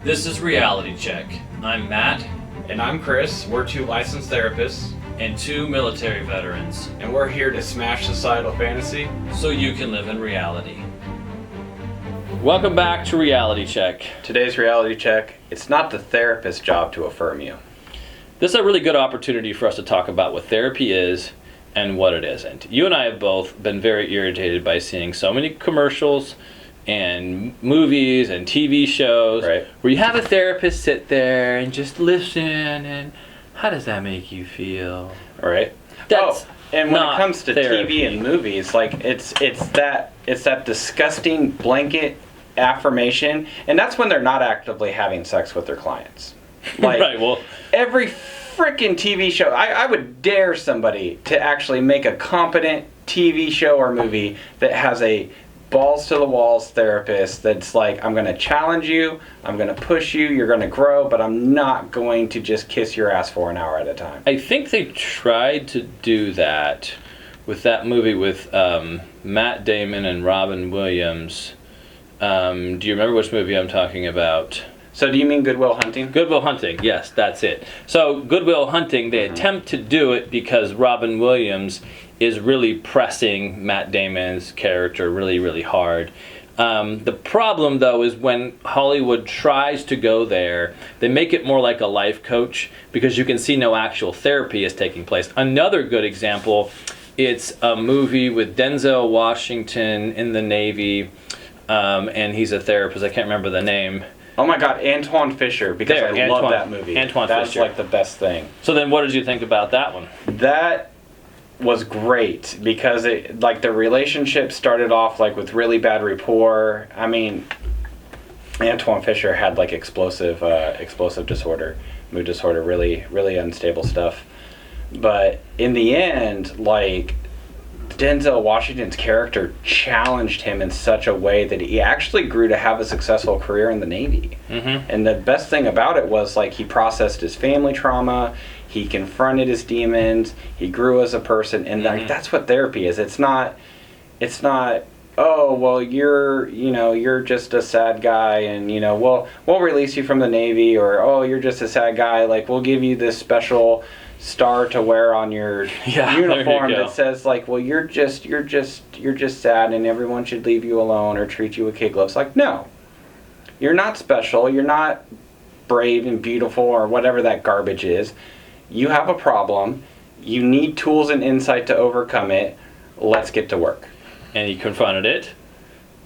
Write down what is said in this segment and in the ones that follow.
This is Reality Check. I'm Matt. And I'm Chris. We're two licensed therapists. And two military veterans. And we're here to smash societal fantasy so you can live in reality. Welcome back to Reality Check. Today's reality check, it's not the therapist's job to affirm you. This is a really good opportunity for us to talk about what therapy is and what it isn't. You and I have both been very irritated by seeing so many commercials and movies and TV shows where you have a therapist sit there and just listen, and how does that make you feel? Right. That's and when it comes to therapy. TV and movies, like it's that disgusting blanket affirmation, and that's when they're not actively having sex with their clients. Like, right. Well, every freaking TV show, I would dare somebody to actually make a competent TV show or movie that has a balls to the walls therapist that's like, I'm going to challenge you, I'm going to push you, you're going to grow, but I'm not going to just kiss your ass for an hour at a time. I think they tried to do that with that movie with Matt Damon and Robin Williams. Do you remember which movie I'm talking about? So do you mean Good Will Hunting? Good Will Hunting, yes, that's it. So Good Will Hunting, they attempt to do it because Robin Williams is really pressing Matt Damon's character really, really hard. The problem, though, is when Hollywood tries to go there, they make it more like a life coach because you can see no actual therapy is taking place. Another good example, it's a movie with Denzel Washington in the Navy, and he's a therapist. I can't remember the name. Oh my God, Antoine Fisher, because I love that movie. Antoine That's Fisher. like the best thing. So then what did you think about that one? That was great because it, like, the relationship started off like with really bad rapport. I mean, Antoine Fisher had like explosive disorder, mood disorder, really, really unstable stuff. But in the end, like, Denzel Washington's character challenged him in such a way that he actually grew to have a successful career in the Navy. Mm-hmm. And the best thing about it was, like, he processed his family trauma, he confronted his demons, he grew as a person, and like, that's what therapy is. It's not, oh, well, you're just a sad guy, and, we'll release you from the Navy, or, oh, you're just a sad guy, like, we'll give you this special star to wear on your uniform that says, like, well, you're just sad and everyone should leave you alone or treat you with kid gloves. Like, no, you're not special, you're not brave and beautiful or whatever that garbage is. You have a problem, you need tools and insight to overcome it. Let's get to work. And he confronted it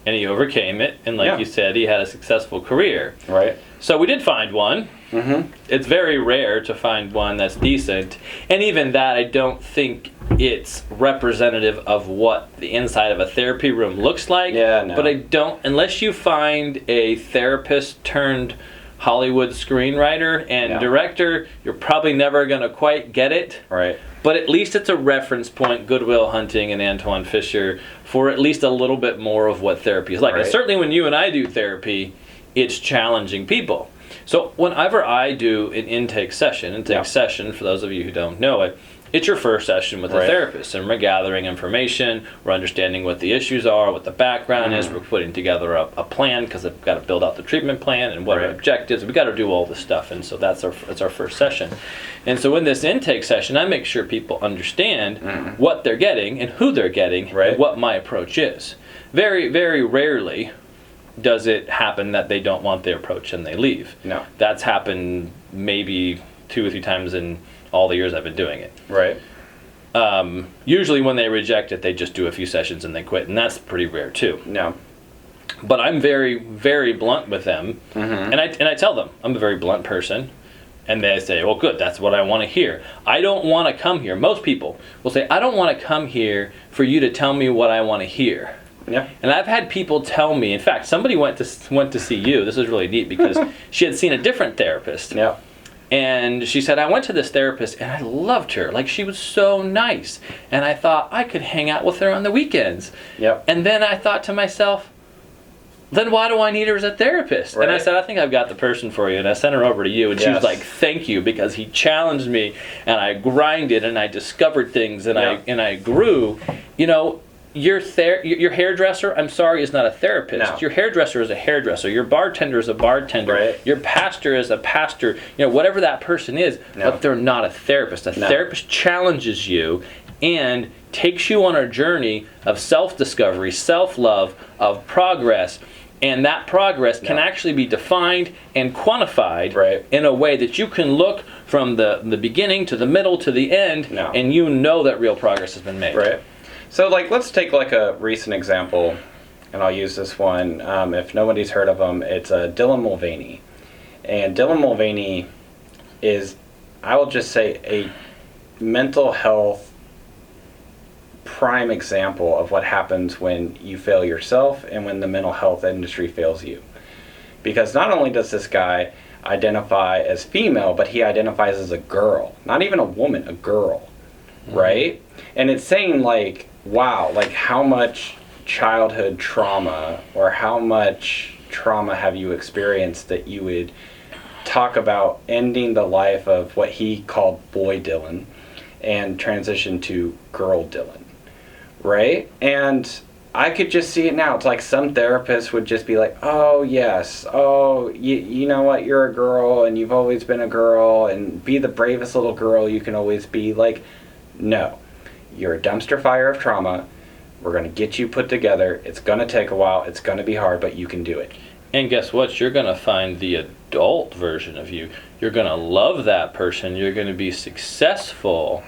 and he overcame it, and like you said, he had a successful career. Right. So we did find one. Mm-hmm. It's very rare to find one that's decent, and even that, I don't think it's representative of what the inside of a therapy room looks like. Yeah, no. But I don't, unless you find a therapist turned Hollywood screenwriter and director, you're probably never going to quite get it. Right. But at least it's a reference point, Good Will Hunting and Antoine Fisher, for at least a little bit more of what therapy is like. Right. And certainly when you and I do therapy, it's challenging people. So whenever I do an intake session, for those of you who don't know it, it's your first session with a therapist, and we're gathering information, we're understanding what the issues are, what the background is, we're putting together a plan, because I've got to build out the treatment plan and what our objectives, we've got to do all this stuff, and so that's our first session. And so in this intake session, I make sure people understand what they're getting and who they're getting and what my approach is. Very, very rarely does it happen that they don't want their approach and they leave. No. That's happened maybe 2 or 3 times in all the years I've been doing it. Right. Usually when they reject it, they just do a few sessions and they quit, and that's pretty rare too. No. But I'm very, very blunt with them, and I tell them I'm a very blunt person, and they say, well, good, that's what I want to hear. I don't want to come here. Most people will say, I don't want to come here for you to tell me what I want to hear. Yeah. And I've had people tell me, in fact, somebody went to see you. This is really neat because she had seen a different therapist. Yeah. And she said, I went to this therapist and I loved her. Like, she was so nice. And I thought I could hang out with her on the weekends. Yep. And then I thought to myself, then why do I need her as a therapist? Right. And I said, I think I've got the person for you. And I sent her over to you. And she was like, thank you, because he challenged me and I grinded and I discovered things and I grew. your hairdresser, I'm sorry, is not a therapist. No. Your hairdresser is a hairdresser. Your bartender is a bartender. Right. Your pastor is a pastor. Whatever that person is, but they're not a therapist. A therapist challenges you and takes you on a journey of self-discovery, self-love, of progress. And that progress can actually be defined and quantified in a way that you can look from the beginning to the middle to the end, and you know that real progress has been made. Right. So, let's take a recent example, and I'll use this one. If nobody's heard of him, it's Dylan Mulvaney. And Dylan Mulvaney is, I will just say, a mental health prime example of what happens when you fail yourself and when the mental health industry fails you. Because not only does this guy identify as female, but he identifies as a girl. Not even a woman, a girl. Right? And it's saying wow, how much childhood trauma or how much trauma have you experienced that you would talk about ending the life of what he called boy Dylan and transition to girl Dylan, right? And I could just see it now. It's like some therapists would just be like, oh yes, oh, you know what, you're a girl and you've always been a girl and be the bravest little girl you can always be. No. You're a dumpster fire of trauma. We're going to get you put together. It's going to take a while. It's going to be hard, but you can do it. And guess what? You're going to find the adult version of you. You're going to love that person. You're going to be successful.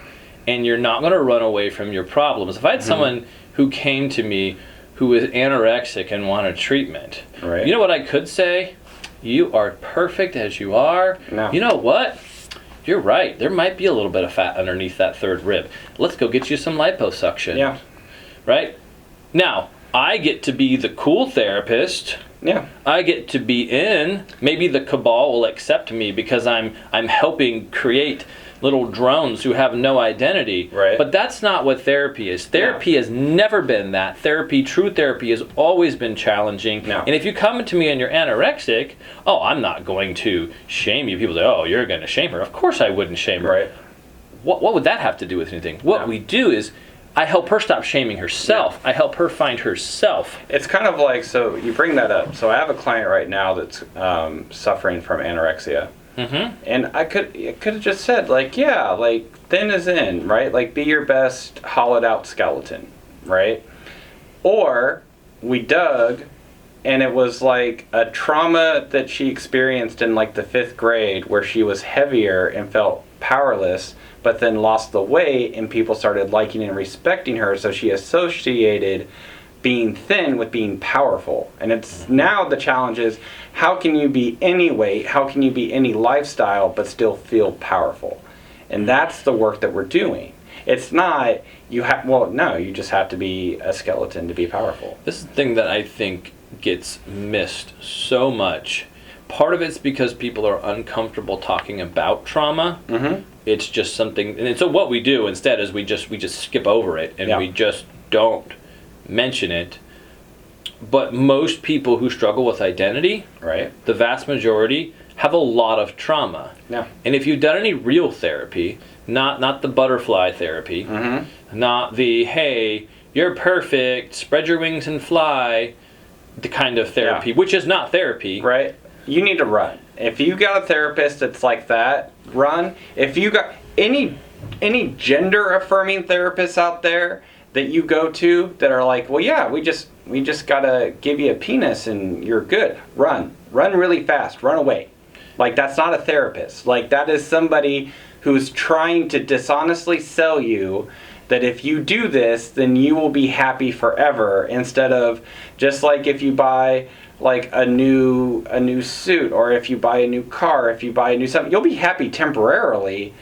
And you're not going to run away from your problems. If I had someone who came to me who was anorexic and wanted treatment, you know what I could say? You are perfect as you are. No. You know what? You're right. There might be a little bit of fat underneath that third rib. Let's go get you some liposuction. Yeah. Right? Now, I get to be the cool therapist. Yeah. I get to be in. Maybe the cabal will accept me because I'm helping create little drones who have no identity. Right. But that's not what therapy is. Therapy has never been that. True therapy has always been challenging. No. And if you come to me and you're anorexic, I'm not going to shame you. People say, oh, you're going to shame her. Of course I wouldn't shame her. Right. What would that have to do with anything? What we do is I help her stop shaming herself. I help her find herself. It's kind of so you bring that up. So I have a client right now that's suffering from anorexia. And I could have just said thin as in, right? Be your best hollowed out skeleton, right? Or we dug and it was a trauma that she experienced in the 5th grade where she was heavier and felt powerless, but then lost the weight and people started liking and respecting her, so she associated being thin with being powerful. And it's now the challenge is, how can you be any weight, how can you be any lifestyle but still feel powerful? And that's the work that we're doing. It's not you just have to be a skeleton to be powerful. This is the thing that I think gets missed so much. Part of it's because people are uncomfortable talking about trauma. It's just something, and so what we do instead is we just skip over it and we just don't mention it. But most people who struggle with identity, the vast majority, have a lot of trauma. Yeah. And if you've done any real therapy, not the butterfly therapy, not the, hey, you're perfect, spread your wings and fly, the kind of therapy, which is not therapy. Right. You need to run. If you got a therapist that's like that, run. If you got any gender affirming therapists out there that you go to that are we just gotta give you a penis and you're good. Run really fast. Run away. That's not a therapist. That is somebody who's trying to dishonestly sell you that if you do this, then you will be happy forever, instead of just if you buy a new suit, or if you buy a new car, if you buy a new something, you'll be happy temporarily.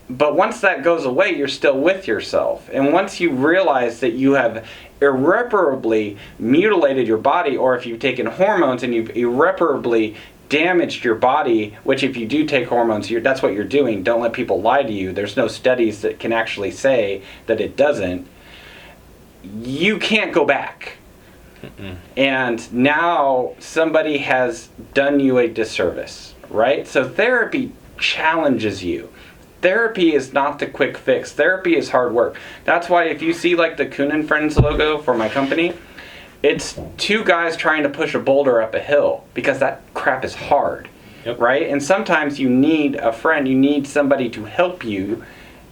But once that goes away, you're still with yourself. And once you realize that you have irreparably mutilated your body, or if you've taken hormones and you've irreparably damaged your body, which if you do take hormones, that's what you're doing. Don't let people lie to you. There's no studies that can actually say that it doesn't. You can't go back. And now somebody has done you a disservice, right? So therapy challenges you. therapy is not the quick fix. Therapy is hard work. That's why if you see like the Kuhn and Friends logo for my company, it's two guys trying to push a boulder up a hill, because that crap is hard, right? And sometimes you need a friend, you need somebody to help you.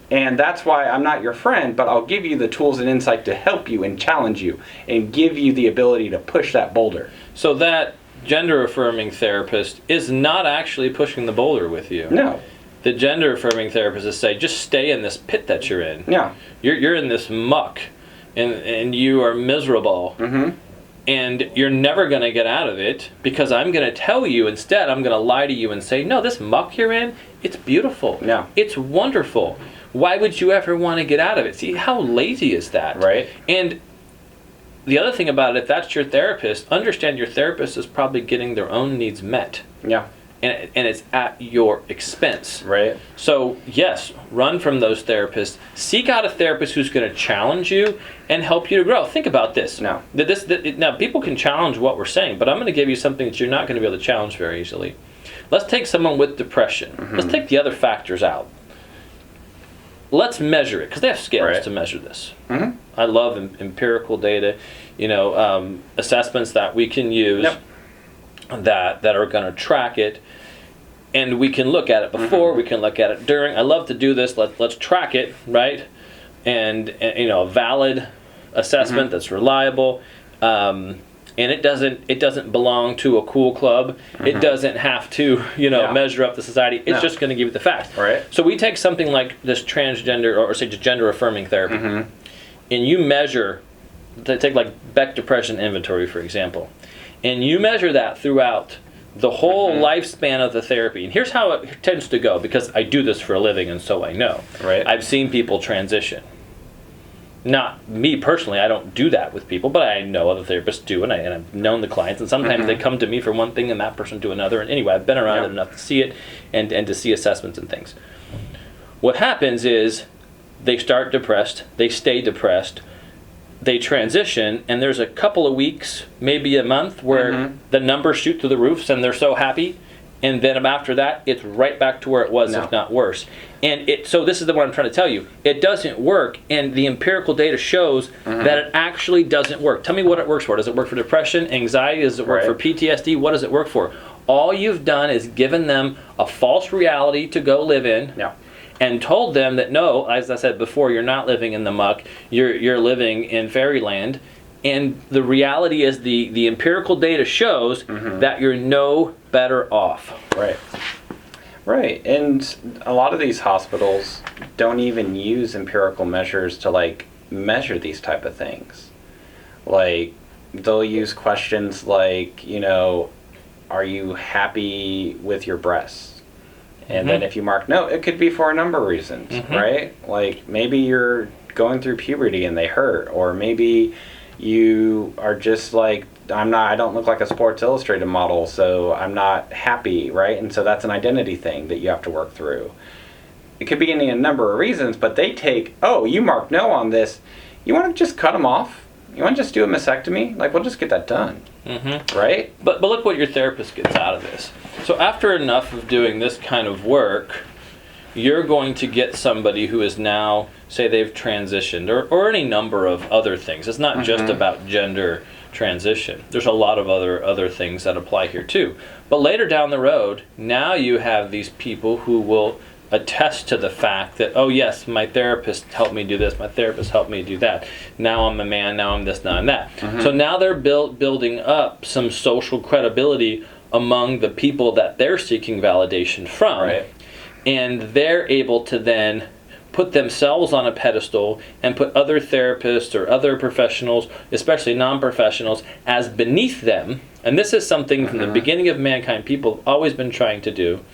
And that's why I'm not your friend, but I'll give you the tools and insight to help you and challenge you and give you the ability to push that boulder. So that gender affirming therapist is not actually pushing the boulder with you. No. The gender affirming therapist is saying, just stay in this pit that you're in. Yeah. You're in this muck, and you are miserable. Mm-hmm. And you're never going to get out of it, because I'm going to tell you instead, I'm going to lie to you and say, no, this muck you're in, it's beautiful. Yeah. It's wonderful. Why would you ever want to get out of it? See, how lazy is that? Right. And the other thing about it, if that's your therapist, understand your therapist is probably getting their own needs met. Yeah. And it's at your expense. Right. So, yes, run from those therapists. Seek out a therapist who's going to challenge you and help you to grow. Think about this. No. Now, people can challenge what we're saying, but I'm going to give you something that you're not going to be able to challenge very easily. Let's take someone with depression. Mm-hmm. Let's take the other factors out. Let's measure it, because they have scales to measure this. Mm-hmm. I love empirical data, assessments that we can use that are going to track it. And we can look at it before, we can look at it during. I love to do this. Let's track it, right? And a valid assessment that's reliable. And it doesn't belong to a cool club. It doesn't have to, measure up the society. It's just going to give you the facts. Right. So we take something like this transgender, or say just gender affirming therapy, and you measure, take like Beck Depression Inventory, for example, and you measure that throughout the whole lifespan of the therapy. And here's how it tends to go, because I do this for a living, and so I know. Right. I've seen people transition. Not me personally, I don't do that with people, but I know other therapists do, and I've known the clients, and sometimes they come to me for one thing and that person to another. And anyway, I've been around it enough to see it and to see assessments and things. What happens is they start depressed, they stay depressed, they transition, and there's a couple of weeks, maybe a month, where the numbers shoot through the roofs and they're so happy, and then after that, it's right back to where it was, if not worse. And so this is the one I'm trying to tell you. It doesn't work, and the empirical data shows that it actually doesn't work. Tell me what it works for. Does it work for depression, anxiety? Does it work for PTSD? What does it work for? All you've done is given them a false reality to go live in. Yeah. And told them that no, as I said before, you're not living in the muck. You're living in fairyland, and the reality is the empirical data shows that you're no better off. Right. Right. And a lot of these hospitals don't even use empirical measures to like measure these type of things. Like they'll use questions like, are you happy with your breasts? And then if you mark no, it could be for a number of reasons, right? Like maybe you're going through puberty and they hurt, or maybe you are just like, I don't look like a Sports Illustrated model, so I'm not happy, right? And so that's an identity thing that you have to work through. It could be any number of reasons, but they take, you marked no on this. You want to just cut them off? You want to just do a mastectomy? Like, we'll just get that done, right? But look what your therapist gets out of this. So after enough of doing this kind of work, you're going to get somebody who is now, say they've transitioned, or any number of other things. It's not just about gender transition. There's a lot of other things that apply here too. But later down the road, now you have these people who will attest to the fact that, oh yes, my therapist helped me do this, my therapist helped me do that. Now I'm a man, now I'm this, now I'm that. So now they're building up some social credibility among the people that they're seeking validation from. Right. And they're able to then put themselves on a pedestal and put other therapists or other professionals, especially non-professionals, as beneath them. And this is something from the beginning of mankind people have always been trying to do.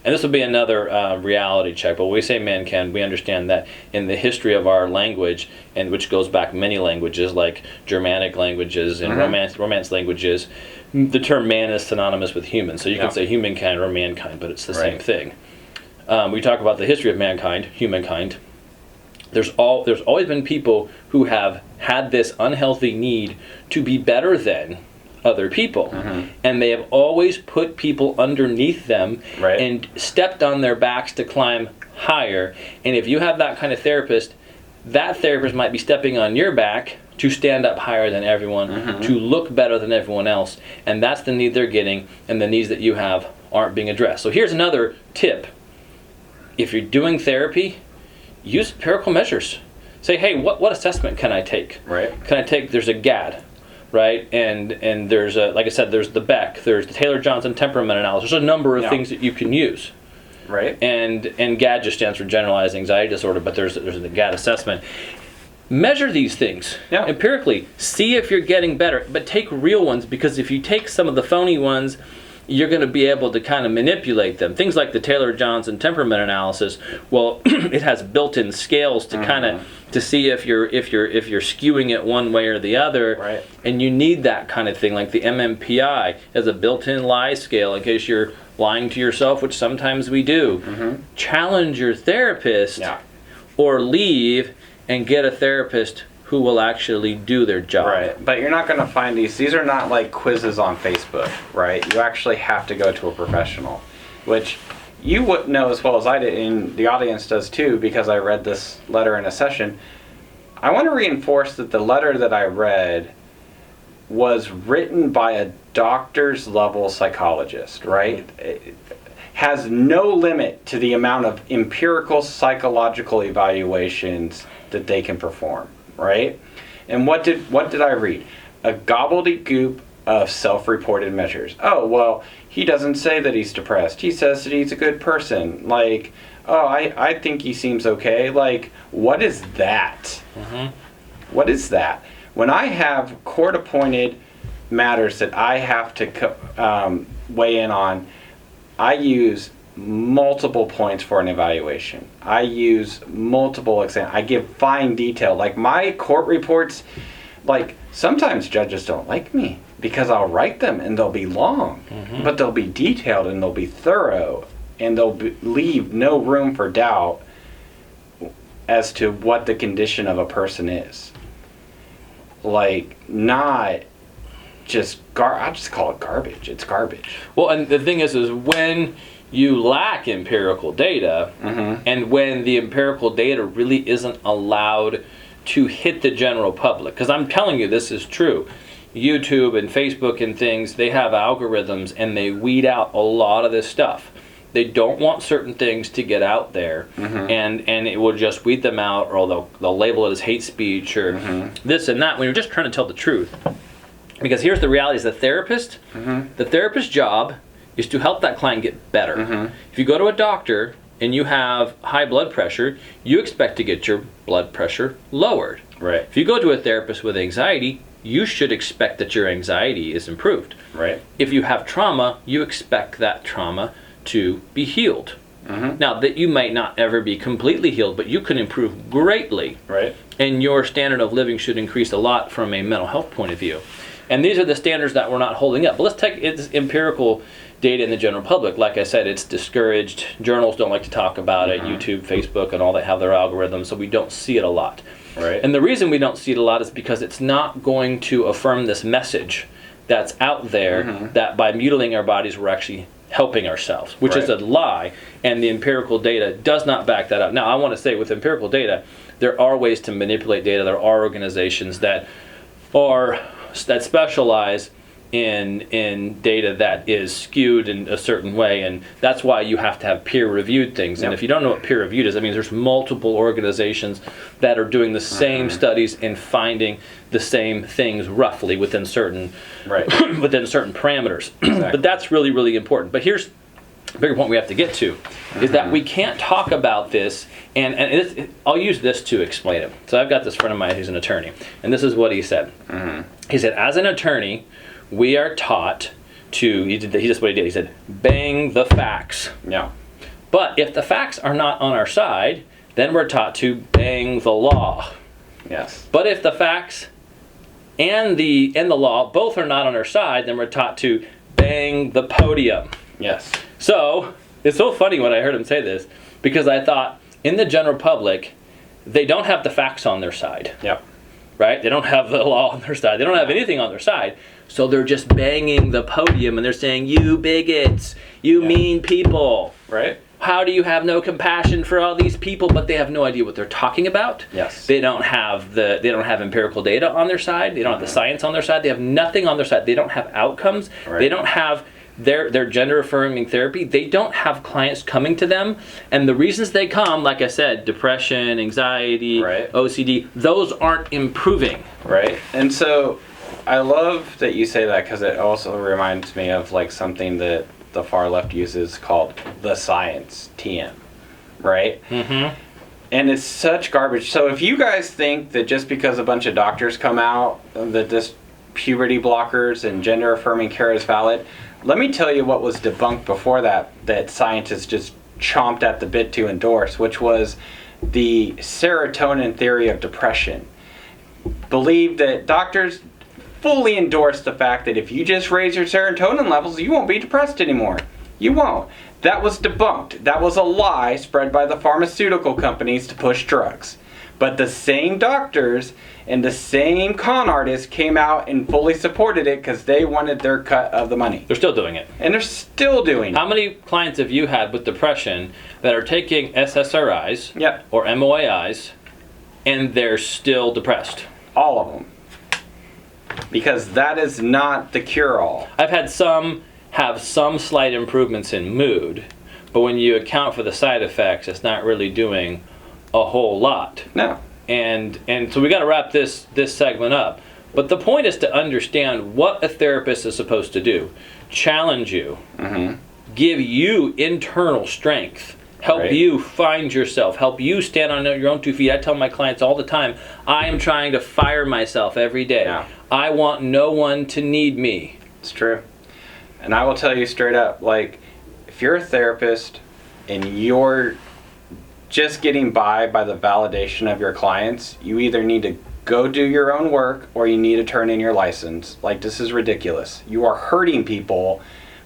And this will be another reality check. But when we say mankind, we understand that in the history of our language, and which goes back many languages, like Germanic languages and Romance languages, the term man is synonymous with human. So you can say humankind or mankind, but it's the same thing. We talk about the history of mankind, humankind. There's always been people who have had this unhealthy need to be better than other people. And they have always put people underneath them and stepped on their backs to climb higher. And if you have that kind of therapist, that therapist might be stepping on your back to stand up higher than everyone, to look better than everyone else. And that's the need they're getting, and the needs that you have aren't being addressed. So here's another tip. If you're doing therapy, use empirical measures. Say, hey, what assessment can I take? Can I take, there's a GAD, right? And there's a, like I said, there's the Beck, there's the Taylor-Johnson temperament analysis. There's a number of things that you can use. And GAD just stands for generalized anxiety disorder, but there's the GAD assessment. Measure these things empirically. See if you're getting better, but take real ones, because if you take some of the phony ones, you're going to be able to kind of manipulate them. Things like the Taylor-Johnson temperament analysis, well, it has built-in scales to kind of to see if you're skewing it one way or the other, and you need that kind of thing. Like the MMPI has a built-in lie scale in case you're lying to yourself, which sometimes we do. Challenge your therapist, or leave and get a therapist who will actually do their job. But you're not going to find these are not like quizzes on Facebook, right? You actually have to go to a professional, which you would know as well as I did, and the audience does too, because I read this letter in a session. I want to reinforce that the letter that I read was written by a doctor's level psychologist, right? It has no limit to the amount of empirical psychological evaluations that they can perform. Right? And what did I read? A gobbledygook of self-reported measures. Oh, well, he doesn't say that he's depressed. He says that he's a good person. Like, oh, I think he seems okay. Like, what is that? What is that? When I have court-appointed matters that I have to weigh in on, I use multiple points for an evaluation. I use multiple exams. I give fine detail. Like my court reports, like sometimes judges don't like me because I'll write them and they'll be long, but they'll be detailed and they'll be thorough, and they'll leave no room for doubt as to what the condition of a person is. Like, not just I just call it garbage. It's garbage. Well, and the thing is when you lack empirical data, and when the empirical data really isn't allowed to hit the general public, because I'm telling you this is true. YouTube and Facebook and things, they have algorithms and they weed out a lot of this stuff. They don't want certain things to get out there, and it will just weed them out, or they'll label it as hate speech or this and that when you're just trying to tell the truth. Because here's the reality: is the therapist's job is to help that client get better. If you go to a doctor and you have high blood pressure, you expect to get your blood pressure lowered. If you go to a therapist with anxiety, you should expect that your anxiety is improved. If you have trauma, you expect that trauma to be healed. Now, that you might not ever be completely healed, but you can improve greatly. And your standard of living should increase a lot from a mental health point of view. And these are the standards that we're not holding up. But let's take its empirical data in the general public. Like I said, it's discouraged. Journals don't like to talk about it. YouTube, Facebook, and all that have their algorithms, so we don't see it a lot. And the reason we don't see it a lot is because it's not going to affirm this message that's out there that by mutilating our bodies we're actually helping ourselves, which is a lie, and the empirical data does not back that up. Now, I want to say with empirical data, there are ways to manipulate data. There are organizations that specialize in data that is skewed in a certain way, and that's why you have to have peer-reviewed things. And if you don't know what peer-reviewed is, that means there's multiple organizations that are doing the same studies and finding the same things roughly within certain within certain parameters. But that's really, really important. But here's the bigger point we have to get to, is that we can't talk about this, and I'll use this to explain it. So I've got this friend of mine who's an attorney, and this is what he said. He said, as an attorney, we are taught to, he just what he did, he said, bang the facts. But if the facts are not on our side, then we're taught to bang the law. But if the facts and the law both are not on our side, then we're taught to bang the podium. So it's so funny when I heard him say this, because I thought in the general public, they don't have the facts on their side. right? They don't have the law on their side. They don't have anything on their side. So they're just banging the podium and they're saying, you bigots, you mean people. Right. How do you have no compassion for all these people? But they have no idea what they're talking about. Yes. They don't have empirical data on their side. They don't have the science on their side. They have nothing on their side. They don't have outcomes. Right. They don't have their gender affirming therapy. They don't have clients coming to them. And the reasons they come, like I said, depression, anxiety, OCD, those aren't improving. Right. And so I love that you say that, because it also reminds me of like something that the far left uses called the science, TM, right? Mm-hmm. And it's such garbage. So if you guys think that just because a bunch of doctors come out that this puberty blockers and gender affirming care is valid, let me tell you what was debunked before that scientists just chomped at the bit to endorse, which was the serotonin theory of depression. Believed that doctors fully endorse the fact that if you just raise your serotonin levels, you won't be depressed anymore. You won't. That was debunked. That was a lie spread by the pharmaceutical companies to push drugs. But the same doctors and the same con artists came out and fully supported it because they wanted their cut of the money. They're still doing it. And they're still doing it. How many clients have you had with depression that are taking SSRIs or MOAIs and they're still depressed? All of them. Because that is not the cure-all. I've had some have some slight improvements in mood, but when you account for the side effects, it's not really doing a whole lot. No. And so we got to wrap this segment up. But the point is to understand what a therapist is supposed to do. Challenge you. Mm-hmm. Give you internal strength. Help you find yourself. Help you stand on your own 2 feet. I tell my clients all the time, I am trying to fire myself every day. Yeah. I want no one to need me. It's true. And I will tell you straight up, like, if you're a therapist and you're just getting by the validation of your clients, you either need to go do your own work or you need to turn in your license. Like, this is ridiculous. You are hurting people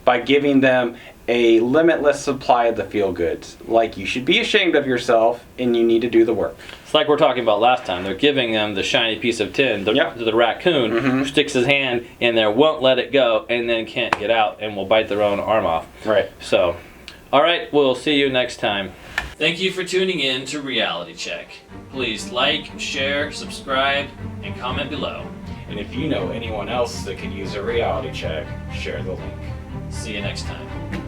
by giving them a limitless supply of the feel-goods. Like, you should be ashamed of yourself and you need to do the work. It's like we're talking about last time. They're giving them the shiny piece of tin to the raccoon who sticks his hand in there, won't let it go, and then can't get out and will bite their own arm off. Right. So, all right, we'll see you next time. Thank you for tuning in to Reality Check. Please like, share, subscribe, and comment below. And if you know anyone else that could use a reality check, share the link. See you next time.